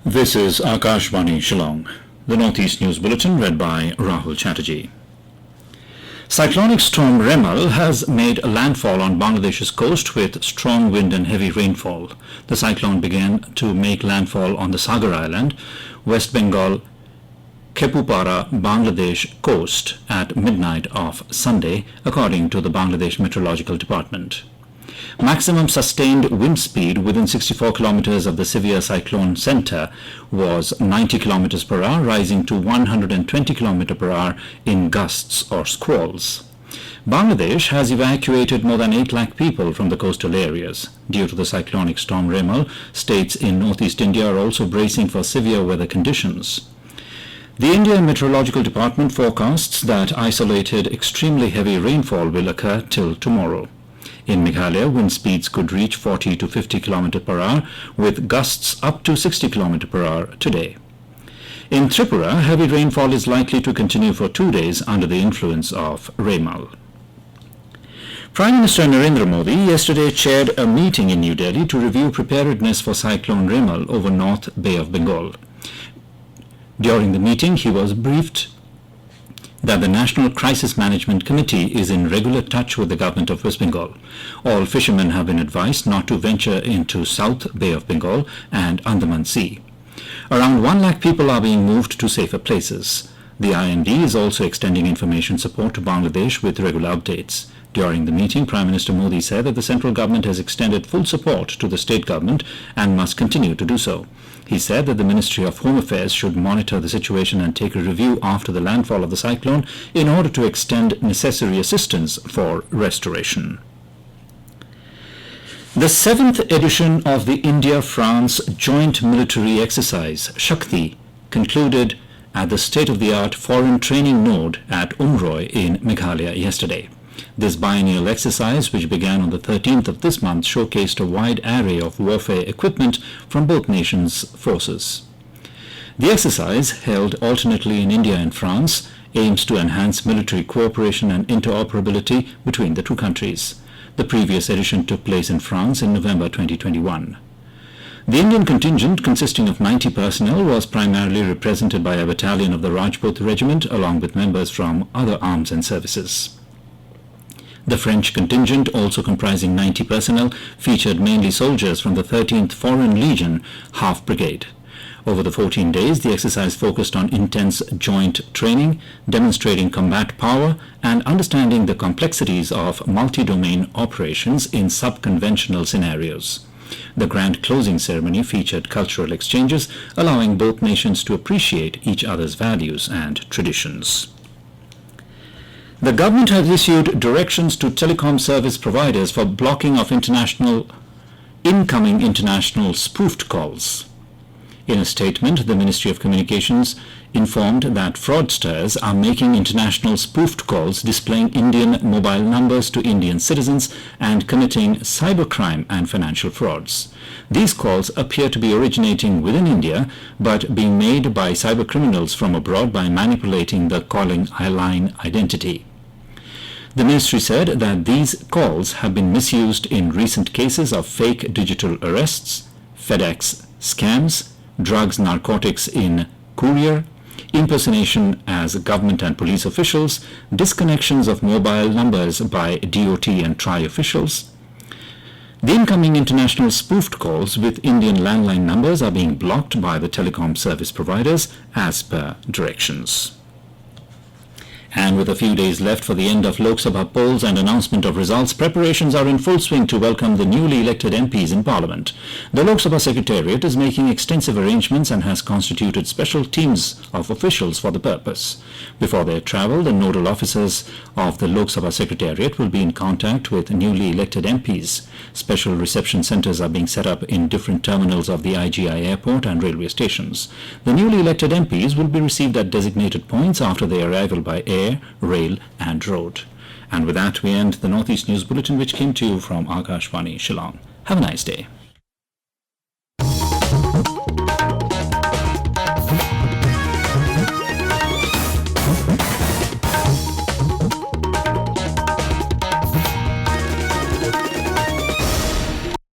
This is AKASHVANI, Shillong. The Northeast News Bulletin read by Rahul Chatterjee. Cyclonic storm Remal has made landfall on Bangladesh's coast with strong wind and heavy rainfall. The cyclone began to make landfall on the Sagar Island, West Bengal, Khepupara, Bangladesh coast at midnight of Sunday, according to the Bangladesh Meteorological Department. Maximum sustained wind speed within 64 kilometers of the severe cyclone center was 90 kilometers per hour, rising to 120 kilometers per hour in gusts or squalls. Bangladesh has evacuated more than 8 lakh people from the coastal areas. Due to the cyclonic storm Remal, states in northeast India are also bracing for severe weather conditions. The Indian Meteorological Department forecasts that isolated extremely heavy rainfall will occur till tomorrow. In Meghalaya, wind speeds could reach 40 to 50 km per hour, with gusts up to 60 km per hour today. In Tripura, heavy rainfall is likely to continue for 2 days under the influence of Remal. Prime Minister Narendra Modi yesterday chaired a meeting in New Delhi to review preparedness for Cyclone Remal over North Bay of Bengal. During the meeting, he was briefed that the National Crisis Management Committee is in regular touch with the government of West Bengal. All fishermen have been advised not to venture into South Bay of Bengal and Andaman Sea. Around 1 lakh people are being moved to safer places. The IMD is also extending information support to Bangladesh with regular updates. During the meeting, Prime Minister Modi said that the central government has extended full support to the state government and must continue to do so. He said that the Ministry of Home Affairs should monitor the situation and take a review after the landfall of the cyclone in order to extend necessary assistance for restoration. The 7th edition of the India-France Joint Military Exercise, Shakti, concluded at the state-of-the-art foreign training node at Umroi in Meghalaya yesterday. This biennial exercise, which began on the 13th of this month, showcased a wide array of warfare equipment from both nations' forces. The exercise, held alternately in India and France, aims to enhance military cooperation and interoperability between the two countries. The previous edition took place in France in November 2021. The Indian contingent, consisting of 90 personnel, was primarily represented by a battalion of the Rajput Regiment along with members from other arms and services. The French contingent, also comprising 90 personnel, featured mainly soldiers from the 13th Foreign Legion Half Brigade. Over the 14 days, the exercise focused on intense joint training, demonstrating combat power, and understanding the complexities of multi-domain operations in sub-conventional scenarios. The grand closing ceremony featured cultural exchanges, allowing both nations to appreciate each other's values and traditions. The government has issued directions to telecom service providers for blocking of incoming international spoofed calls. In a statement, the Ministry of Communications informed that fraudsters are making international spoofed calls displaying Indian mobile numbers to Indian citizens and committing cybercrime and financial frauds. These calls appear to be originating within India but being made by cybercriminals from abroad by manipulating the calling line identity. The ministry said that these calls have been misused in recent cases of fake digital arrests, FedEx scams, drugs, narcotics in courier, impersonation as government and police officials, disconnections of mobile numbers by DOT and TRI officials. The incoming international spoofed calls with Indian landline numbers are being blocked by the telecom service providers as per directions. And with a few days left for the end of Lok Sabha polls and announcement of results, preparations are in full swing to welcome the newly elected MPs in Parliament. The Lok Sabha Secretariat is making extensive arrangements and has constituted special teams of officials for the purpose. Before their travel, the nodal officers of the Lok Sabha Secretariat will be in contact with newly elected MPs. Special reception centers are being set up in different terminals of the IGI airport and railway stations. The newly elected MPs will be received at designated points after their arrival by air, rail and road. And with that, we end the Northeast News Bulletin, which came to you from AKASHVANI, Shillong. Have a nice day.